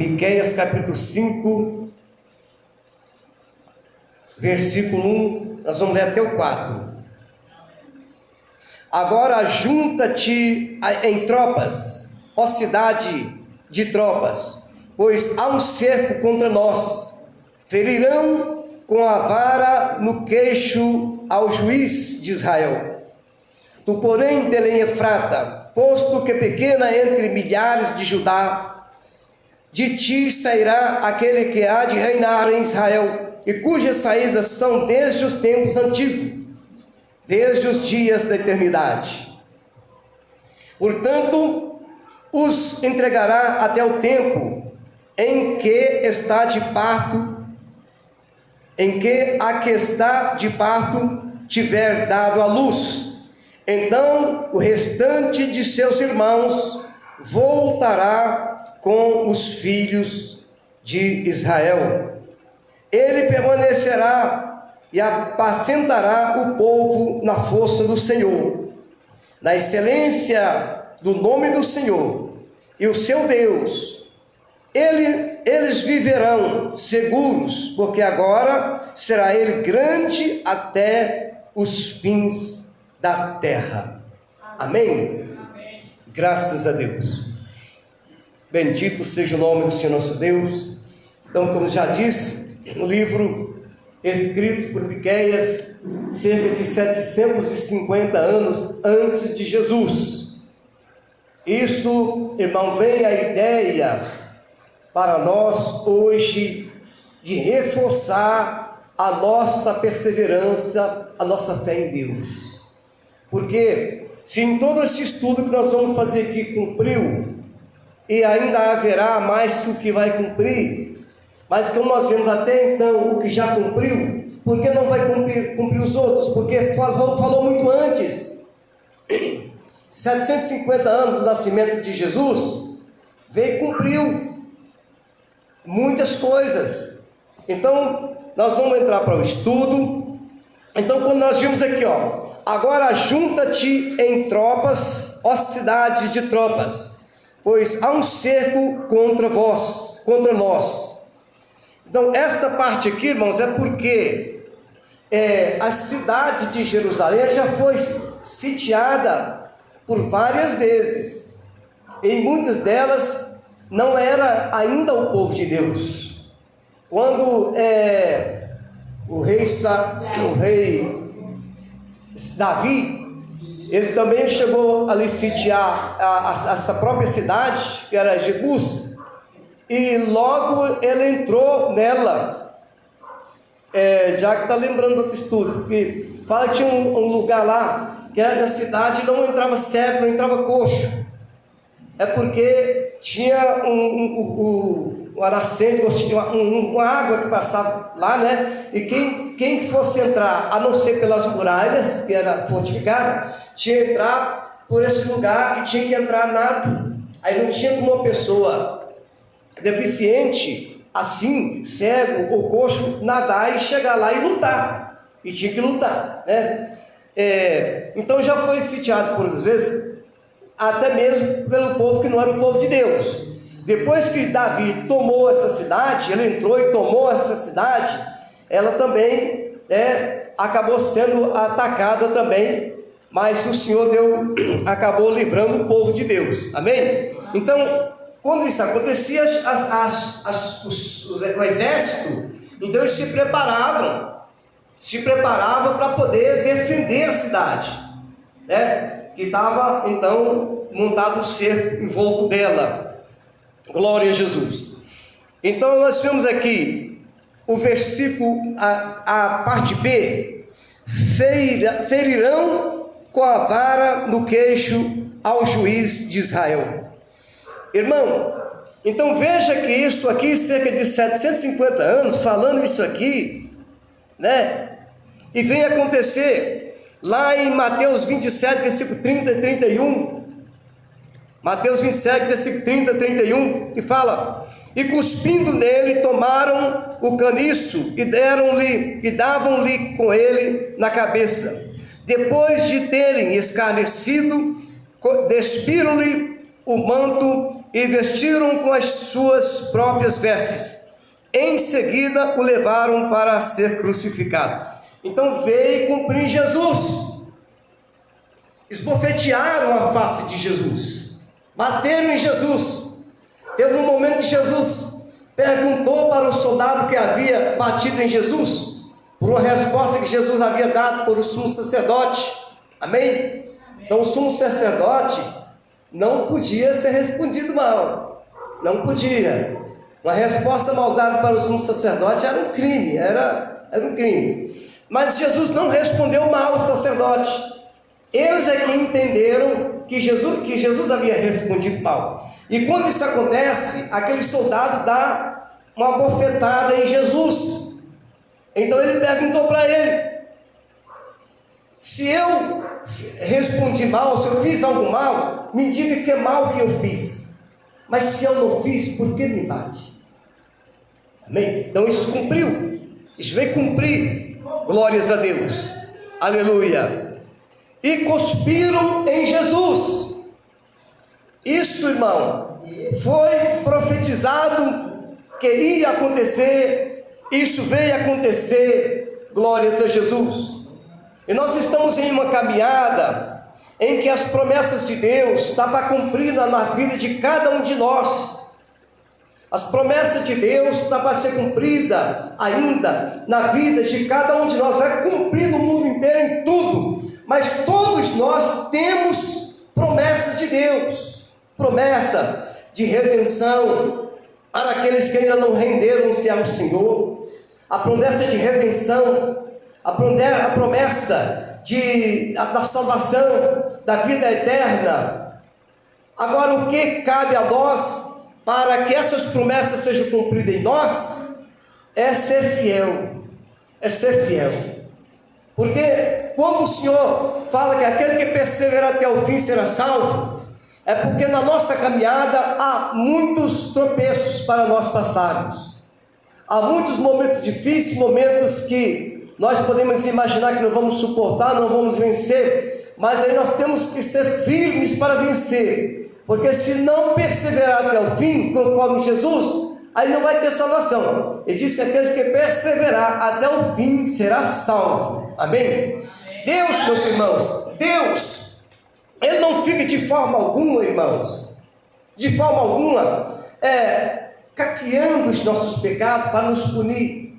Miqueias capítulo 5, versículo 1, nós vamos ler até o 4. Agora junta-te em tropas, ó cidade de tropas, pois há um cerco contra nós. Ferirão com a vara no queixo ao juiz de Israel. Tu, porém, Belém Efrata, posto que pequena entre milhares de Judá, de ti sairá aquele que há de reinar em Israel, e cujas saídas são desde os tempos antigos, desde os dias da eternidade. Portanto, os entregará até o tempo em que está de parto, em que a que está de parto tiver dado à luz. Então o restante de seus irmãos voltará com os filhos de Israel. Ele permanecerá e apacentará o povo na força do Senhor, na excelência do nome do Senhor e o seu Deus. Eles viverão seguros, porque agora será ele grande até os fins da terra. Amém? Amém. Graças a Deus. Bendito seja o nome do Senhor nosso Deus. Então, como já disse, o livro escrito por Miqueias cerca de 750 anos antes de Jesus. Isso, irmão, vem a ideia para nós hoje de reforçar a nossa perseverança, a nossa fé em Deus. Porque se em todo esse estudo que nós vamos fazer aqui cumpriu, e ainda haverá mais o que vai cumprir, mas como nós vemos até então o que já cumpriu, por que não vai cumprir os outros? Porque falou muito antes. 750 anos do nascimento de Jesus, veio e cumpriu muitas coisas. Então nós vamos entrar para o estudo. Então, quando nós vimos aqui, agora junta-te em tropas, ó cidade de tropas, pois há um cerco contra nós. Então esta parte aqui, irmãos, é porque a cidade de Jerusalém já foi sitiada por várias vezes. Em muitas delas não era ainda o povo de Deus. Quando o rei Davi, ele também chegou a sitiar essa própria cidade, que era Jebus, e logo ele entrou nela. Já que está lembrando do outro estudo, que fala que tinha um lugar lá, que era da cidade, não entrava cego, não entrava coxo. É porque tinha um aracende, uma água que passava lá, né? E quem fosse entrar, a não ser pelas muralhas, que era fortificada, tinha que entrar por esse lugar e tinha que entrar nado. Aí não tinha como uma pessoa deficiente, assim, cego ou coxo, nadar e chegar lá e lutar. E tinha que lutar, né? Então já foi sitiado por vezes, até mesmo pelo povo que não era o povo de Deus. Depois que Davi tomou essa cidade, ele entrou e tomou essa cidade, ela também acabou sendo atacada também, mas o Senhor acabou livrando o povo de Deus. Amém? Então, quando isso acontecia, o exército, então eles se preparavam para poder defender a cidade, né? Que estava então montado o cerco em volta dela. Glória a Jesus. Então nós vemos aqui o versículo, a parte B: ferirão com a vara no queixo ao juiz de Israel. Irmão, então veja que isso aqui, cerca de 750 anos, falando isso aqui, né? E vem acontecer lá em Mateus 27, versículo 30 e 31. Mateus 27, versículo 30 e 31, que fala: e cuspindo nele, tomaram o caniço e davam-lhe com ele na cabeça. Depois de terem escarnecido, despiram-lhe o manto e vestiram com as suas próprias vestes. Em seguida o levaram para ser crucificado. Então veio cumprir Jesus. Esbofetearam a face de Jesus, bateram em Jesus. Teve um momento que Jesus perguntou para o soldado que havia batido em Jesus, por uma resposta que Jesus havia dado por o sumo sacerdote. Amém? Então o sumo sacerdote não podia ser respondido mal, não podia. Uma resposta mal dada para o sumo sacerdote era um crime, era um crime. Mas Jesus não respondeu mal ao sacerdote. Eles é que entenderam que Jesus havia respondido mal. E quando isso acontece, aquele soldado dá uma bofetada em Jesus. Então ele perguntou para ele: se eu respondi mal, se eu fiz algo mal, me diga que é mal que eu fiz. Mas se eu não fiz, por que me bate? Amém? Então isso cumpriu. Isso veio cumprir. Glórias a Deus. Aleluia. E cuspiram em Jesus. Isso, irmão, foi profetizado que ia acontecer. Isso veio acontecer. Glórias a Jesus. E nós estamos em uma caminhada em que as promessas de Deus estavam cumpridas na vida de cada um de nós. As promessas de Deus estavam a ser cumpridas ainda na vida de cada um de nós. Vai cumprir no mundo inteiro em tudo. Mas todos nós temos promessas de Deus, promessa de redenção para aqueles que ainda não renderam-se ao Senhor, a promessa de redenção, a promessa da salvação, da vida eterna. Agora, o que cabe a nós para que essas promessas sejam cumpridas em nós? É ser fiel, é ser fiel. Porque quando o Senhor fala que aquele que perseverar até o fim será salvo, é porque na nossa caminhada há muitos tropeços para nós passarmos. Há muitos momentos difíceis, momentos que nós podemos imaginar que não vamos suportar, não vamos vencer, mas aí nós temos que ser firmes para vencer, porque se não perseverar até o fim, conforme Jesus, aí não vai ter salvação. Ele diz que aqueles que perseverar até o fim será salvo. Amém? Deus, meus irmãos, Deus, Ele não fica de forma alguma, irmãos, de forma alguma, caqueando os nossos pecados para nos punir.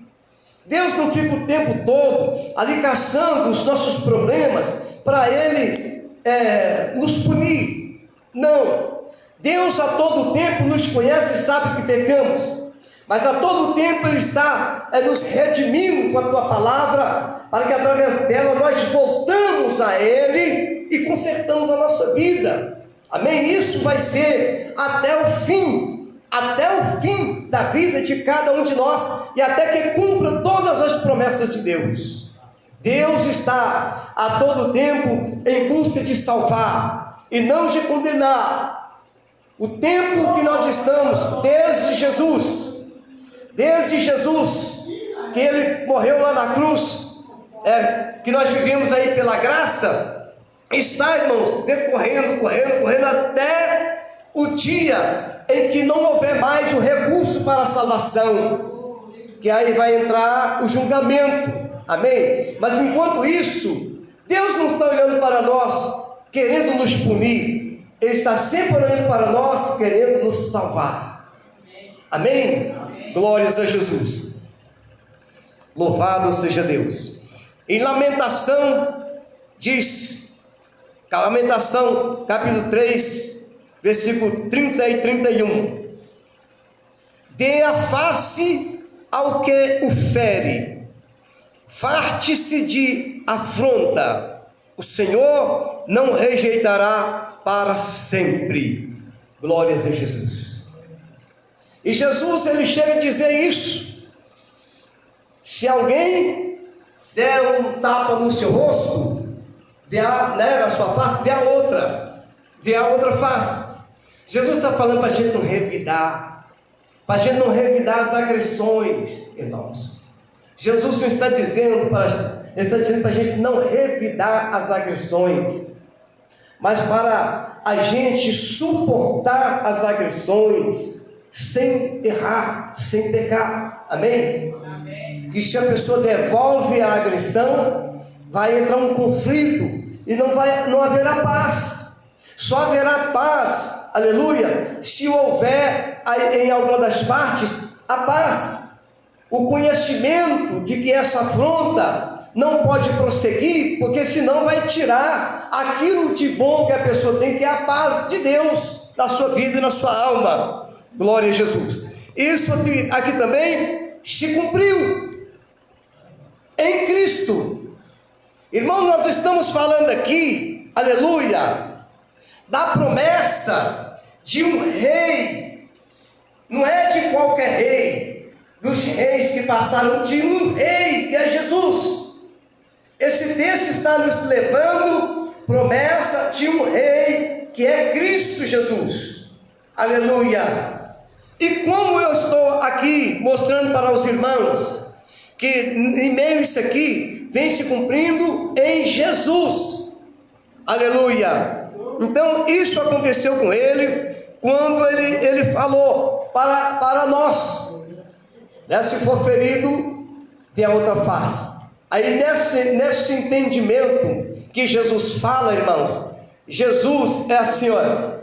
Deus não fica o tempo todo ali caçando os nossos problemas para Ele nos punir. Não. Deus a todo tempo nos conhece e sabe que pecamos, mas a todo tempo Ele está nos redimindo com a Tua palavra, para que através dela nós voltamos a Ele e consertamos a nossa vida. Amém? Isso vai ser até o fim da vida de cada um de nós, e até que cumpra todas as promessas de Deus. Deus está a todo tempo em busca de salvar e não de condenar. O tempo que nós estamos, desde Jesus, que Ele morreu lá na cruz, que nós vivemos aí pela graça, está, irmãos, correndo até o dia em que não houver mais o recurso para a salvação, que aí vai entrar o julgamento. Amém? Mas enquanto isso, Deus não está olhando para nós querendo nos punir. Ele está sempre olhando para nós, querendo nos salvar. Amém? Amém? Glórias a Jesus. Louvado seja Deus. Em Lamentação, diz, Lamentação, capítulo 3, versículo 30 e 31. Dê a face ao que o fere, farte-se de afronta, o Senhor não rejeitará para sempre. Glórias a Jesus. E Jesus, Ele chega a dizer isso: se alguém der um tapa no seu rosto, na sua face, dê a outra face. Jesus está falando para a gente não revidar, para a gente não revidar as agressões, irmãos. Jesus está dizendo para a gente não revidar as agressões, mas para a gente suportar as agressões sem errar, sem pecar. Amém? Amém. E se a pessoa devolve a agressão, vai entrar um conflito e não haverá paz. Só haverá paz, aleluia, se houver em alguma das partes a paz, o conhecimento de que essa afronta não pode prosseguir, porque senão vai tirar aquilo de bom que a pessoa tem, que é a paz de Deus na sua vida e na sua alma. Glória a Jesus. Isso aqui também se cumpriu em Cristo. Irmão, nós estamos falando aqui, aleluia, da promessa de um rei. Não é de qualquer rei, dos reis que passaram, de um rei, que é Jesus. Esse texto está nos levando promessa de um rei, que é Cristo Jesus. Aleluia. E como eu estou aqui mostrando para os irmãos, que em meio a isso aqui, vem se cumprindo em Jesus. Aleluia. Então isso aconteceu com ele, quando ele falou para nós, né? Se for ferido, dê a outra face. Aí nesse entendimento que Jesus fala, irmãos, Jesus é assim, olha,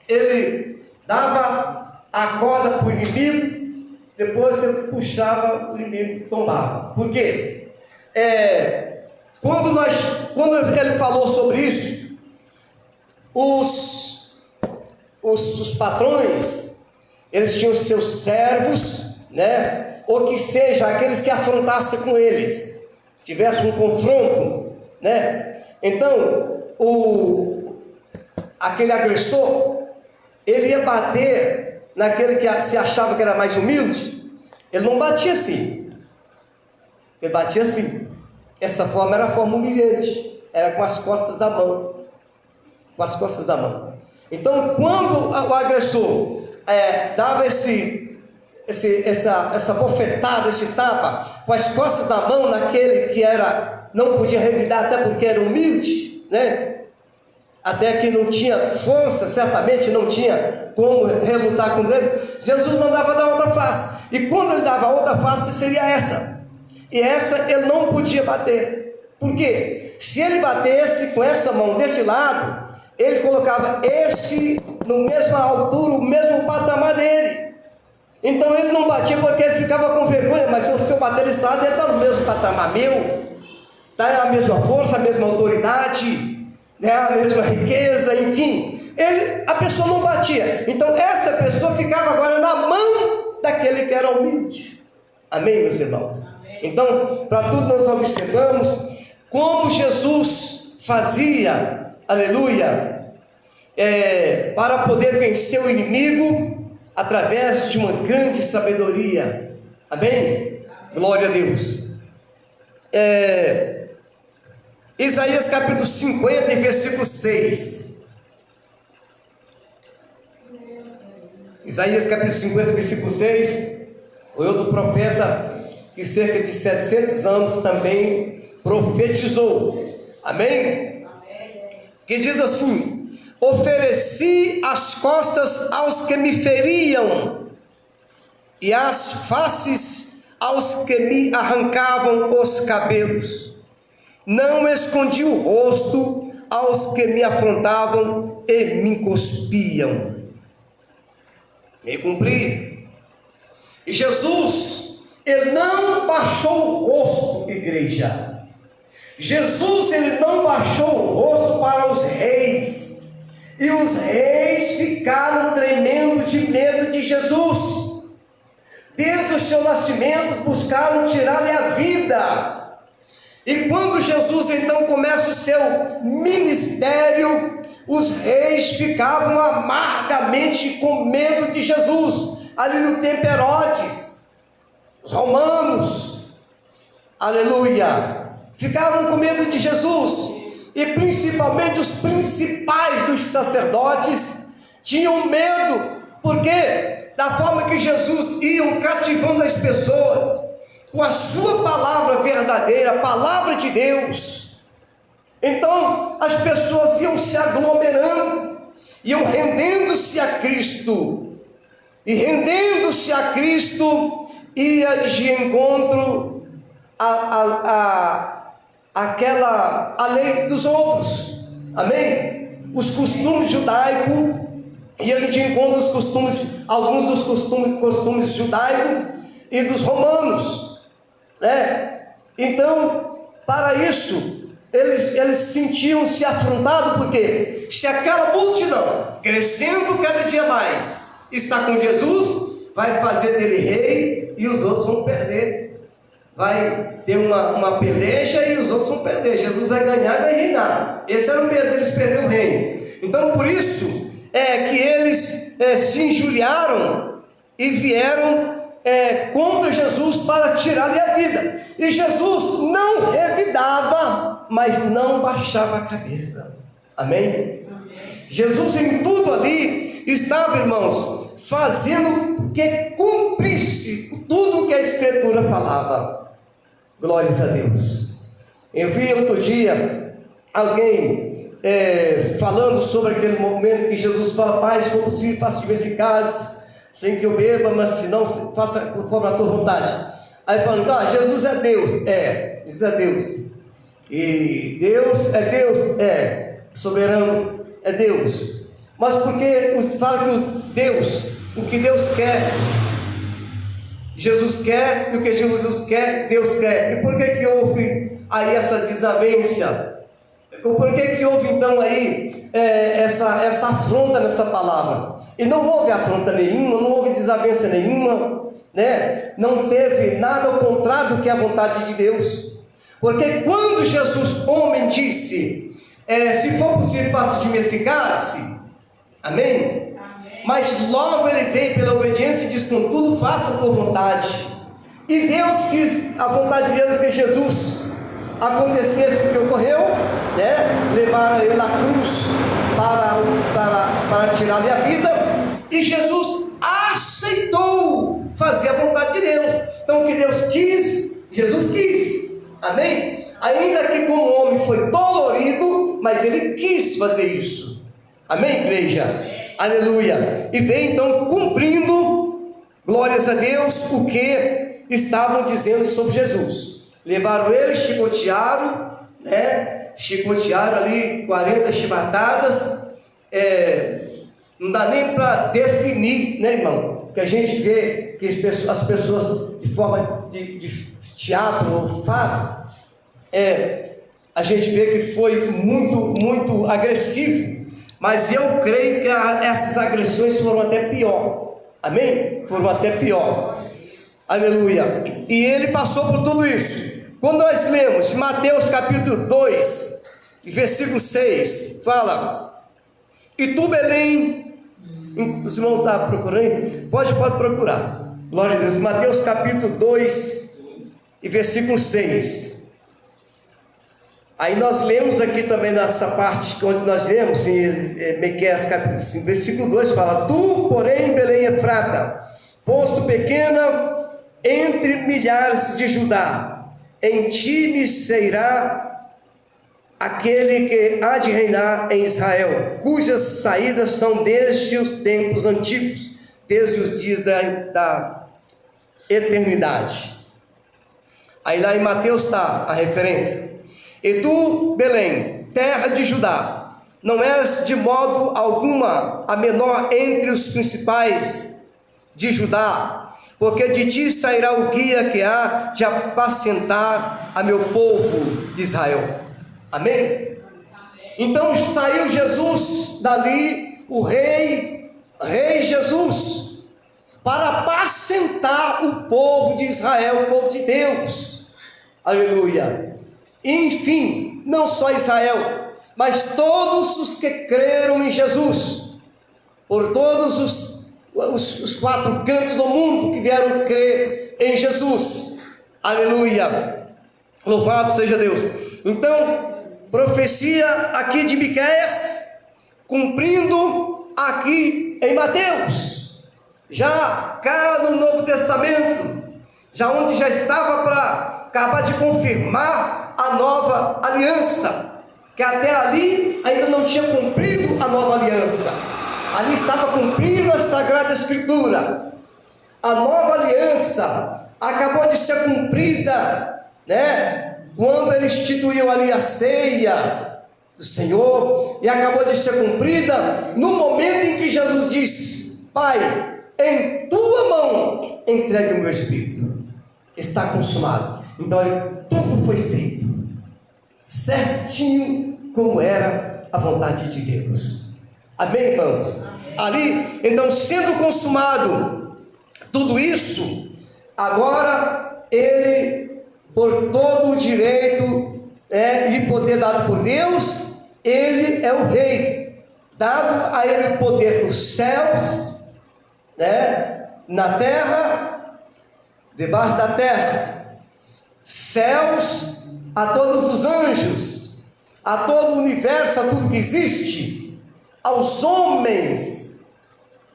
ele dava a corda para o inimigo, depois ele puxava, o inimigo tombava. Por quê? Quando ele falou sobre isso, os patrões, eles tinham seus servos, né? Ou que seja, aqueles que afrontassem com eles, tivesse um confronto, né? Então, aquele agressor, ele ia bater naquele que se achava que era mais humilde. Ele não batia assim, ele batia assim. Essa forma era a forma humilhante, era com as costas da mão, com as costas da mão. Então, quando o agressor dava essa bofetada, esse tapa, com as costas da mão naquele que não podia revidar, até porque era humilde, né? Até que não tinha força, certamente não tinha como relutar com ele, Jesus mandava dar outra face. E quando ele dava a outra face, seria essa. E essa ele não podia bater. Por quê? Se ele batesse com essa mão desse lado, ele colocava esse no mesma altura, o mesmo patamar dele. Então ele não batia porque ele ficava com vergonha. Mas se eu bater desse lado, ele está no mesmo patamar meu, está a mesma força, a mesma autoridade, né? A mesma riqueza, enfim. A pessoa não batia. Então essa pessoa ficava agora na mão daquele que era humilde. Amém, meus irmãos? Amém. Então, para tudo nós observamos como Jesus fazia, aleluia, para poder vencer o inimigo através de uma grande sabedoria. Amém? Amém. Glória a Deus. Isaías capítulo 50, versículo 6. Isaías capítulo 50, versículo 6. Foi outro profeta que cerca de 700 anos também profetizou. Amém? Que diz assim: ofereci as costas aos que me feriam, e as faces aos que me arrancavam os cabelos. Não escondi o rosto aos que me afrontavam e me cuspiam. Me cumpri. E Jesus, ele não baixou o rosto, igreja. Jesus, ele não baixou o rosto para os reis. E os reis ficaram tremendo de medo de Jesus. Desde o seu nascimento buscaram tirar-lhe a vida. E quando Jesus então começa o seu ministério, os reis ficavam amargamente com medo de Jesus. Ali no tempo Herodes, os romanos, aleluia, ficavam com medo de Jesus. E principalmente os principais dos sacerdotes tinham medo, porque da forma que Jesus ia cativando as pessoas com a sua palavra verdadeira, a palavra de Deus. Então as pessoas iam se aglomerando, iam rendendo-se a Cristo, e rendendo-se a Cristo, ia de encontro à lei dos outros, amém? Os costumes judaicos, ia de encontro aos costumes, alguns dos costumes judaicos e dos romanos, né? Então, para isso, eles sentiam-se afrontados, porque se aquela multidão, crescendo cada dia mais, está com Jesus, vai fazer dele rei e os outros vão perder. Vai ter uma peleja e os outros vão perder. Jesus vai ganhar e vai reinar. Esse era o medo deles, perder o reino. Então, por isso que eles se injuriaram e vieram contra Jesus para tirar-lhe a vida. E Jesus não revidava, mas não baixava a cabeça. Amém? Jesus em tudo ali estava, irmãos, fazendo que cumprisse tudo que a Escritura falava. Glórias a Deus. Eu vi outro dia alguém falando sobre aquele momento que Jesus fala: Pai, se for possível, faça-te esse cálice, sem que eu beba, mas se não, faça conforme a tua vontade. Aí falando: Jesus é Deus. Jesus é Deus. E Deus, soberano é Deus. Mas porque fala que o que Deus quer, Jesus quer, e o que Jesus quer, Deus quer. E por que houve aí essa desavença? Por que houve então aí essa afronta nessa palavra? E não houve afronta nenhuma, não houve desavença nenhuma, né? Não teve nada ao contrário do que a vontade de Deus. Porque quando Jesus, homem, disse: se for possível, passe de mim esse cálice, amém? Mas logo ele veio pela obediência e disse: contudo, faça por vontade. E Deus quis, a vontade de Deus, que Jesus acontecesse o que ocorreu, né? Levaram ele na cruz para tirar-lhe a vida, e Jesus aceitou fazer a vontade de Deus. Então, o que Deus quis, Jesus quis, amém? Ainda que como homem foi dolorido, mas ele quis fazer isso, amém, igreja? Aleluia. E veio então cumprindo, glórias a Deus, o que estavam dizendo sobre Jesus. Levaram ele, chicotearam, né? Chicotearam ali 40 chibatadas. Não dá nem para definir, né, irmão? Que a gente vê que as pessoas de forma de teatro faz, a gente vê que foi muito, muito agressivo. Mas eu creio que essas agressões foram até pior. Amém? Foram até pior. Aleluia. E ele passou por tudo isso. Quando nós lemos Mateus capítulo 2, versículo 6, fala: e tu, Belém, os irmãos estão procurando? Pode procurar. Glória a Deus. Mateus capítulo 2, e versículo 6. Aí nós lemos aqui também nessa parte onde nós lemos em Miqueias capítulo 5, versículo 2, fala: tu, porém, Belém Efrata, posto pequena entre milhares de Judá, em ti me sairá aquele que há de reinar em Israel, cujas saídas são desde os tempos antigos, desde os dias da eternidade. Aí lá em Mateus está a referência. E tu, Belém, terra de Judá, não és de modo alguma a menor entre os principais de Judá, porque de ti sairá o guia que há de apacentar a meu povo de Israel. Amém? Então saiu Jesus dali, o rei Jesus, para apacentar o povo de Israel, o povo de Deus. Aleluia. Enfim, não só Israel, mas todos os que creram em Jesus, por todos os quatro cantos do mundo que vieram crer em Jesus. Aleluia. Louvado seja Deus. Então, profecia aqui de Miqueias, cumprindo aqui em Mateus, já cá no Novo Testamento, já onde já estava para acabar de confirmar a nova aliança, que até ali ainda não tinha cumprido a nova aliança. Ali estava cumprindo a Sagrada Escritura. A nova aliança acabou de ser cumprida, né? Quando ele instituiu ali a ceia do Senhor, e acabou de ser cumprida no momento em que Jesus disse: Pai, em tua mão entregue o meu espírito, está consumado. Então tudo foi feito certinho como era a vontade de Deus. Amém, irmãos? Ali, então, sendo consumado tudo isso, agora ele, por todo o direito e poder dado por Deus, ele é o rei, dado a ele o poder nos céus, na terra, debaixo da terra, céus, a todos os anjos, a todo o universo, a tudo que existe, aos homens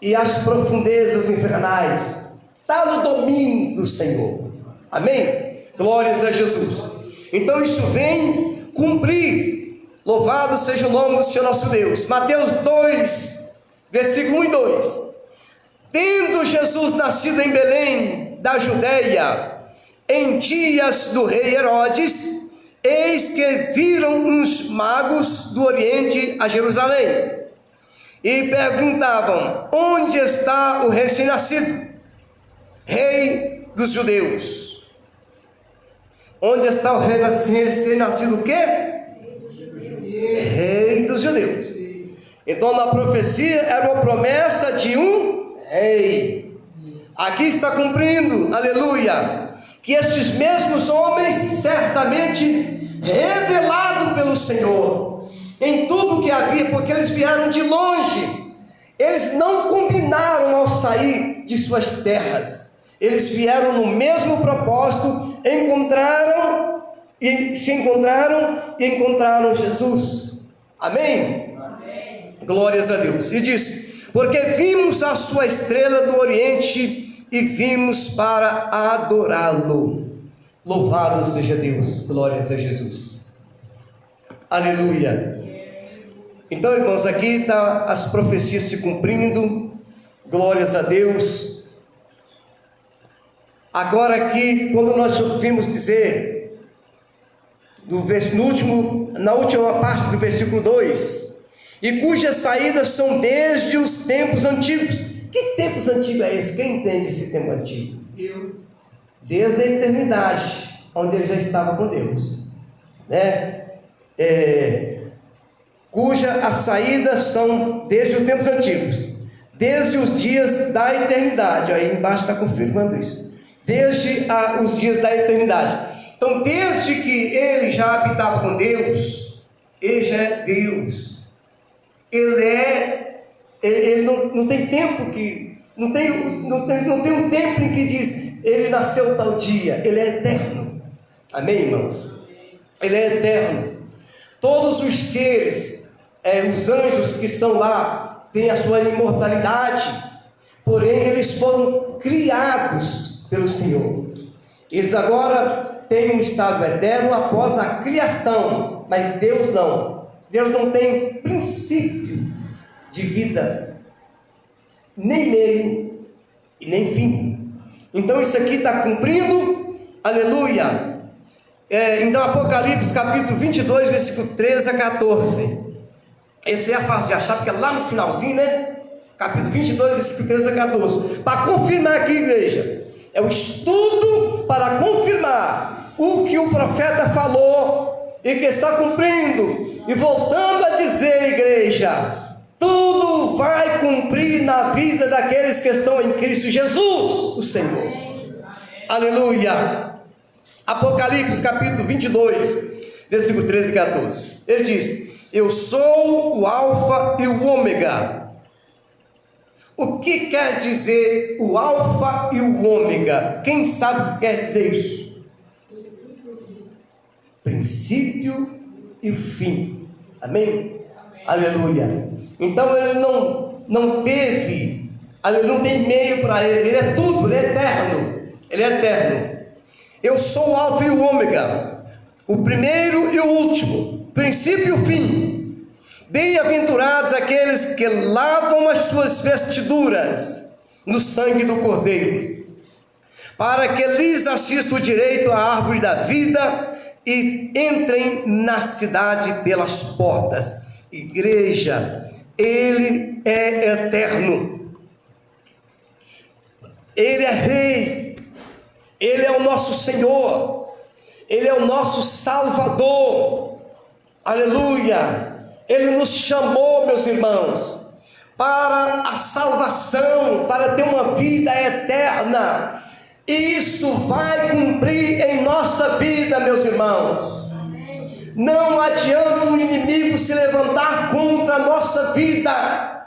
e às profundezas infernais, está no domínio do Senhor. Amém? Glórias a Jesus. Então isso vem cumprir. Louvado seja o nome do Senhor nosso Deus. Mateus 2, versículo 1 e 2. Tendo Jesus nascido em Belém da Judeia, em dias do rei Herodes, eis que viram uns magos do Oriente a Jerusalém, e perguntavam: onde está o recém-nascido, rei dos judeus? Onde está o recém-nascido o quê? Rei dos judeus. Então na profecia era uma promessa de um rei. Aqui está cumprindo, aleluia, que estes mesmos homens, certamente revelado pelo Senhor em tudo que havia, porque eles vieram de longe, eles não combinaram ao sair de suas terras, eles vieram no mesmo propósito, se encontraram e encontraram Jesus. Amém? Amém. Glórias a Deus. E diz: porque vimos a sua estrela do Oriente e vimos para adorá-lo. Louvado seja Deus. Glórias a Jesus. Aleluia. Então, irmãos, aqui está as profecias se cumprindo. Glórias a Deus. Agora aqui, quando nós vimos dizer na última parte do versículo 2, e cujas saídas são desde os tempos antigos. Que tempos antigos é esse? Quem entende esse tempo antigo? Eu. Desde a eternidade, onde ele já estava com Deus, cuja as saídas são desde os tempos antigos, desde os dias da eternidade. Aí embaixo está confirmando isso. Desde os dias da eternidade. Então, desde que ele já habitava com Deus, ele já é Deus. Ele não tem tempo que não tem um tempo em que diz ele nasceu tal dia. Ele é eterno. Amém, irmãos? Ele é eterno. Todos os seres, os anjos que são lá, têm a sua imortalidade, porém eles foram criados pelo Senhor. Eles agora têm um estado eterno após a criação, mas Deus não. Deus não tem princípio de vida, nem meio e nem fim. Então isso aqui está cumprindo, aleluia. Então Apocalipse capítulo 22, versículo 13 a 14. Esse é fácil de achar, porque é lá no finalzinho, capítulo 22, versículo 13 a 14. Para confirmar aqui, igreja, é o estudo para confirmar o que o profeta falou e que está cumprindo. E voltando a dizer, igreja, tudo vai cumprir na vida daqueles que estão em Cristo Jesus, o Senhor. Aleluia. Apocalipse capítulo 22, versículo 13 e 14. Ele diz: eu sou o alfa e o ômega. O que quer dizer o alfa e o ômega? Quem sabe o que quer dizer isso? Princípio e o fim. Amém? Aleluia. Então ele não teve, ele não tem meio para ele. Ele é tudo, ele é eterno. Ele é eterno. Eu sou o alfa e o ômega, o primeiro e o último, princípio e o fim. Bem-aventurados aqueles que lavam as suas vestiduras no sangue do Cordeiro, para que lhes assista o direito à árvore da vida e entrem na cidade pelas portas. Igreja, Ele é eterno, Ele é Rei, Ele é o nosso Senhor, Ele é o nosso Salvador, aleluia. Ele nos chamou, meus irmãos, para a salvação, para ter uma vida eterna, e isso vai cumprir em nossa vida, meus irmãos. Não adianta o inimigo se levantar contra a nossa vida,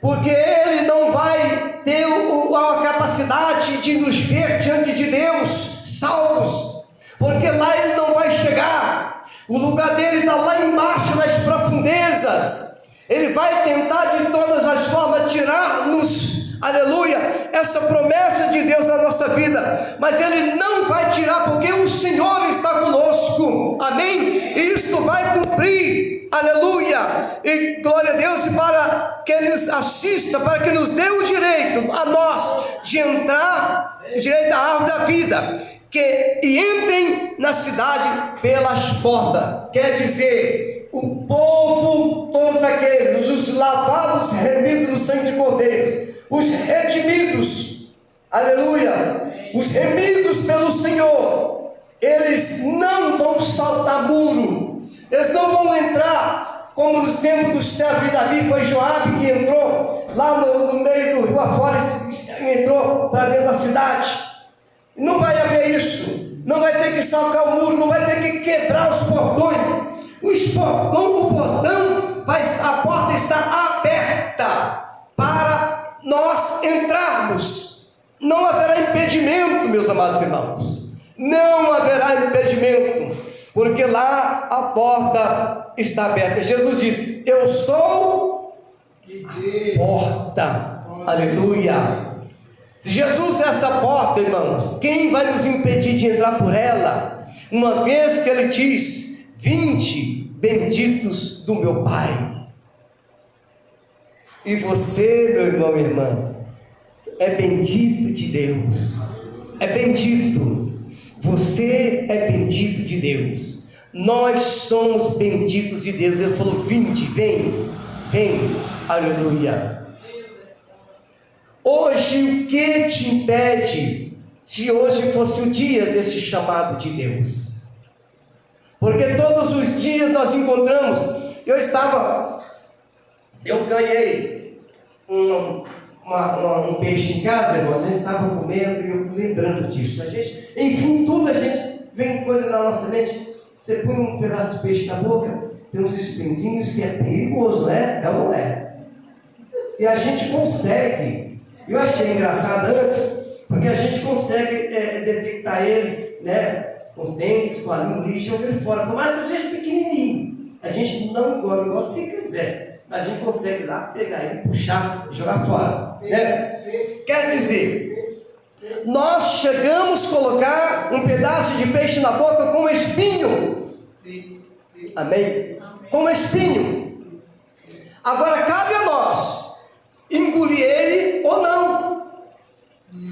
porque ele não vai ter a capacidade de nos ver diante de Deus salvos, porque lá ele não vai chegar. O lugar dele está lá embaixo nas profundezas. Ele vai tentar de todas as formas tirar-nos, aleluia, essa promessa de Deus na nossa vida, mas ele não vai tirar, porque o Senhor está conosco, amém? E isto vai cumprir, aleluia, e glória a Deus, e para que Ele nos assista, para que nos dê o direito a nós de entrar, o direito à árvore da vida, e entrem na cidade pelas portas. Quer dizer, o povo, todos aqueles, os lavados, remidos no sangue de cordeiros, os redimidos, aleluia, os remidos pelo Senhor, eles não vão saltar muro, eles não vão entrar como nos tempos do servo de Davi. Foi Joabe que entrou lá no meio do rio afora, entrou para dentro da cidade. Não vai haver isso, não vai ter que saltar o muro, não vai ter que quebrar os portões. O portão, a porta está aberta para nós entrarmos. Não haverá impedimento, meus amados irmãos, não haverá impedimento, porque lá a porta está aberta. Jesus disse: eu sou a porta, aleluia. Jesus é essa porta, irmãos. Quem vai nos impedir de entrar por ela? Uma vez que ele diz: vinde, benditos do meu Pai. E você, meu irmão e irmã, é bendito de Deus, é bendito. Você é bendito de Deus. Nós somos benditos de Deus. Ele falou: vinde, vem, aleluia. Hoje, o que te impede se hoje fosse o dia desse chamado de Deus? Porque todos os dias nós encontramos. Eu ganhei um peixe em casa, irmãos. A gente estava comendo e eu lembrando disso. Enfim, tudo a gente vem coisa na nossa mente. Você põe um pedaço de peixe na boca, tem uns espinhozinhos que é perigoso, né? É ou não é? E a gente consegue. Eu achei engraçado antes, porque a gente consegue detectar eles, né, com os dentes, com a língua, e joga ele fora, por mais que seja pequenininho. A gente não igual se quiser, mas a gente consegue lá pegar ele, puxar e jogar fora, né? Quer dizer, nós chegamos a colocar um pedaço de peixe na boca com espinho, amém? Com espinho. Agora cabe a nós engolir ele ou não.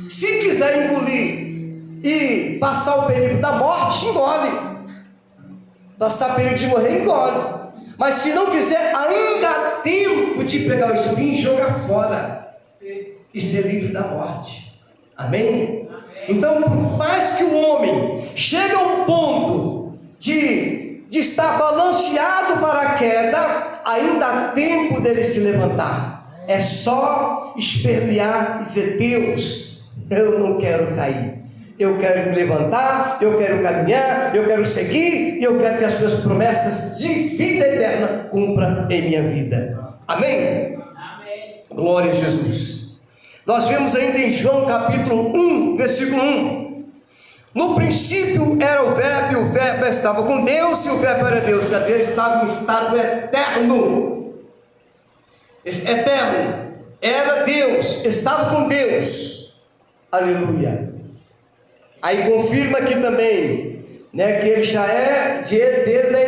Se quiser engolir e passar o perigo da morte, engole. Passar o perigo de morrer, engole. Mas se não quiser, ainda há tempo de pegar o espinho e jogar fora e ser livre da morte. Amém? Então, por mais que o homem chegue a um ponto de estar balanceado para a queda, ainda há tempo dele se levantar. É só espernear e dizer: Deus, eu não quero cair, eu quero me levantar, eu quero caminhar, eu quero seguir, e eu quero que as suas promessas de vida eterna cumpram em minha vida. Amém? Amém. Glória a Jesus. Nós vemos ainda em João capítulo 1, versículo 1: no princípio era o verbo, e o verbo estava com Deus, e o verbo era Deus. Quer dizer, ele estava em estado eterno. Eterno, era Deus, estava com Deus, aleluia. Aí confirma aqui também, né, que ele já é desde a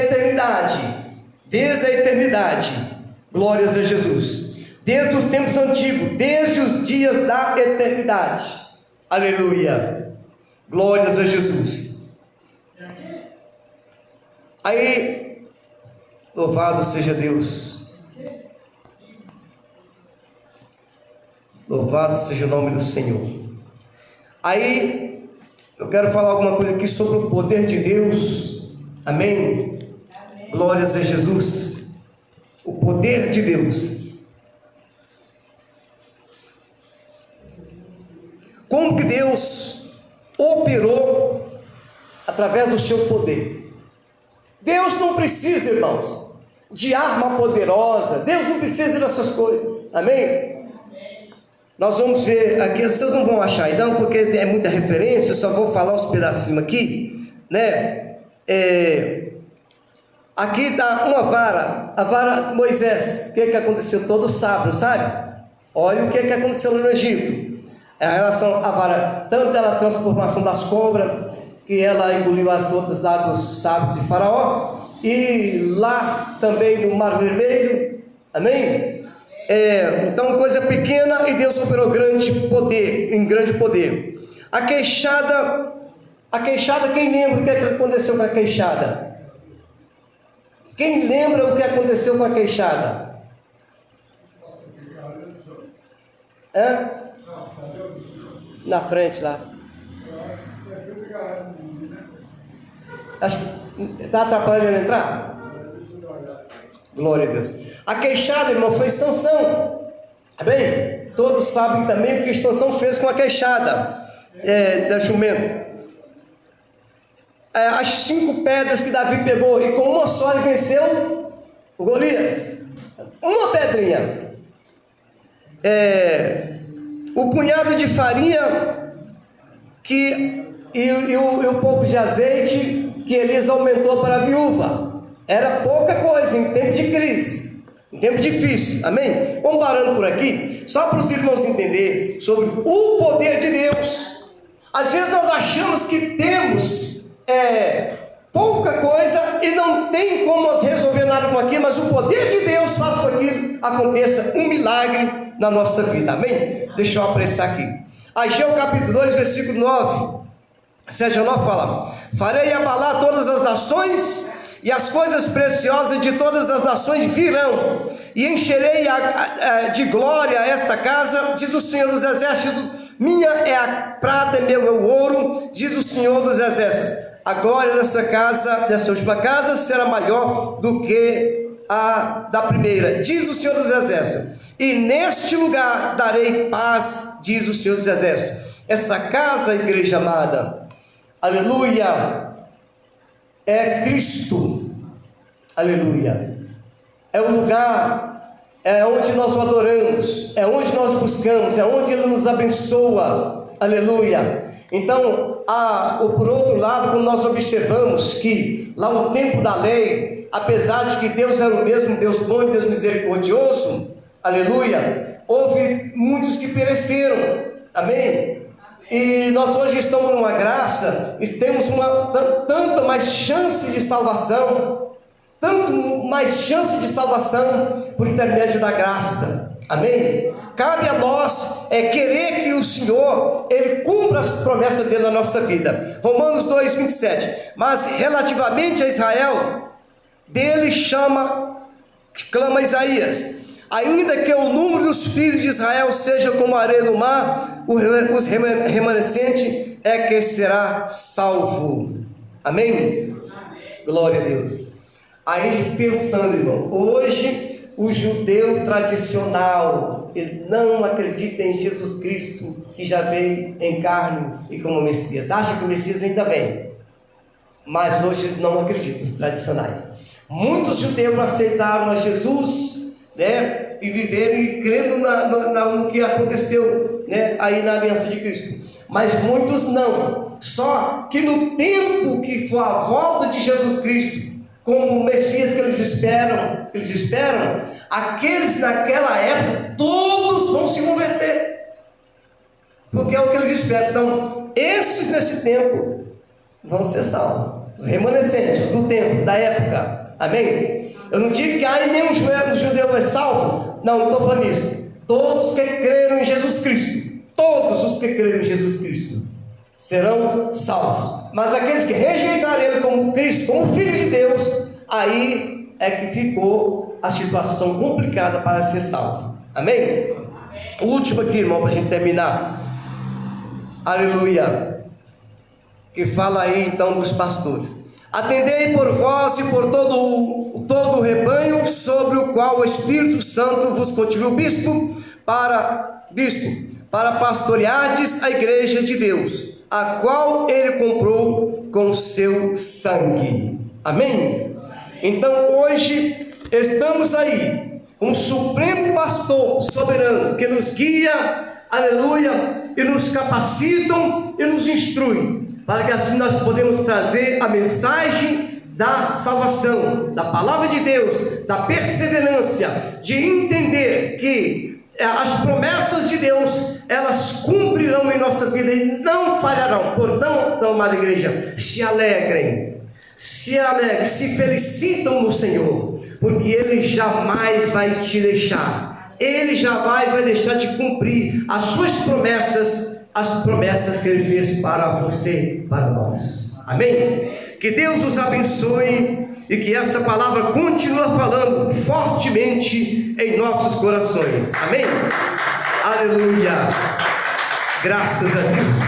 eternidade, Glórias a Jesus. Desde os tempos antigos, desde os dias da eternidade. Aleluia. Glórias a Jesus. Aí, louvado seja Deus. Louvado seja o nome do Senhor. Aí, eu quero falar alguma coisa aqui sobre o poder de Deus. Amém? Amém. Glórias a Jesus. O poder de Deus. Como que Deus operou através do seu poder? Deus não precisa, irmãos, de arma poderosa. Deus não precisa dessas coisas. Amém? Nós vamos ver aqui, vocês não vão achar então, porque é muita referência, eu só vou falar uns pedacinhos aqui, né? Aqui está uma vara, a vara de Moisés. O que aconteceu? Todos sabem, sabe? Olha o que aconteceu no Egito. Em relação à vara, tanto a transformação das cobras, que ela engoliu as outras lá dos sábios de Faraó, e lá também no Mar Vermelho. Amém? Então, coisa pequena, e Deus operou grande poder, em grande poder. A queixada, quem lembra o que aconteceu com a queixada? Quem lembra o que aconteceu com a queixada? Na frente lá. Acho que está atrapalhando ele entrar? Glória a Deus. A queixada, irmão, foi Sansão. Bem, todos sabem também o que Sansão fez com a queixada da jumenta. As 5 pedras que Davi pegou, e com uma só ele venceu o Golias. Uma pedrinha. O punhado de farinha e o pouco de azeite que Elias aumentou para a viúva. Era pouca coisa em tempo de crise, em tempo difícil. Amém? Vamos parando por aqui, só para os irmãos entenderem sobre o poder de Deus. Às vezes nós achamos que temos pouca coisa e não tem como nós resolver nada com aquilo, mas o poder de Deus faz com que aquilo aconteça um milagre na nossa vida. Amém? Deixa eu apressar aqui. Ageu capítulo 2, versículo 9. Seja 9 fala: farei abalar todas as nações, e as coisas preciosas de todas as nações virão, e encherei de glória esta casa, diz o Senhor dos Exércitos. Minha é a prata, meu é o ouro, diz o Senhor dos Exércitos. A glória dessa casa, dessa última casa, será maior do que a da primeira, diz o Senhor dos Exércitos. E neste lugar darei paz, diz o Senhor dos Exércitos. Essa casa, igreja amada, aleluia, é Cristo. Aleluia. É o lugar, é onde nós o adoramos, é onde nós buscamos, é onde Ele nos abençoa. Aleluia. Então, por outro lado, quando nós observamos que lá no tempo da lei, apesar de que Deus era o mesmo, Deus bom e Deus misericordioso, aleluia, houve muitos que pereceram. Amém? E nós hoje estamos numa graça, e temos tanto mais chance de salvação, tanto mais chance de salvação por intermédio da graça. Amém? Cabe a nós querer que o Senhor, Ele cumpra as promessas dele na nossa vida. Romanos 2, 27. Mas relativamente a Israel, dele clama Isaías: ainda que o número dos filhos de Israel seja como a areia do mar, os remanescentes que será salvo. Amém? Amém. Glória a Deus. Aí pensando, irmão, hoje o judeu tradicional, ele não acredita em Jesus Cristo, que já veio em carne e como Messias. Acha que o Messias ainda vem, mas hoje não acreditam, os tradicionais. Muitos judeus não aceitaram a Jesus, né, e viveram e crendo no que aconteceu, né, aí na aliança de Cristo. Mas muitos não. Só que no tempo que for a volta de Jesus Cristo, como o Messias que eles esperam, aqueles naquela época, todos vão se converter, porque é o que eles esperam. Então, esses nesse tempo vão ser salvos, os remanescentes do tempo, da época. Amém? Eu não digo que aí nenhum judeu é salvo. Não estou falando isso. Todos que creram em Jesus Cristo, todos os que creram em Jesus Cristo serão salvos. Mas aqueles que rejeitarem Ele como Cristo, como Filho de Deus, aí é que ficou a situação complicada para ser salvo. Amém? O último aqui, irmão, para a gente terminar. Aleluia. Que fala aí então dos pastores. Atendei por vós e por todo o rebanho sobre o qual o Espírito Santo vos constituiu bispo para pastoreardes a igreja de Deus, a qual ele comprou com seu sangue. Amém? Então hoje estamos aí com o supremo pastor soberano que nos guia, aleluia, e nos capacitam e nos instrui, para que assim nós podemos trazer a mensagem da salvação, da palavra de Deus, da perseverança, de entender que as promessas de Deus, elas cumprirão em nossa vida e não falharão. Portanto, amada igreja, se alegrem, se felicitam no Senhor, porque Ele jamais vai te deixar, Ele jamais vai deixar de cumprir as suas promessas, as promessas que Ele fez para você, para nós. Amém? Que Deus nos abençoe e que essa palavra continue falando fortemente em nossos corações. Amém? Aleluia! Graças a Deus.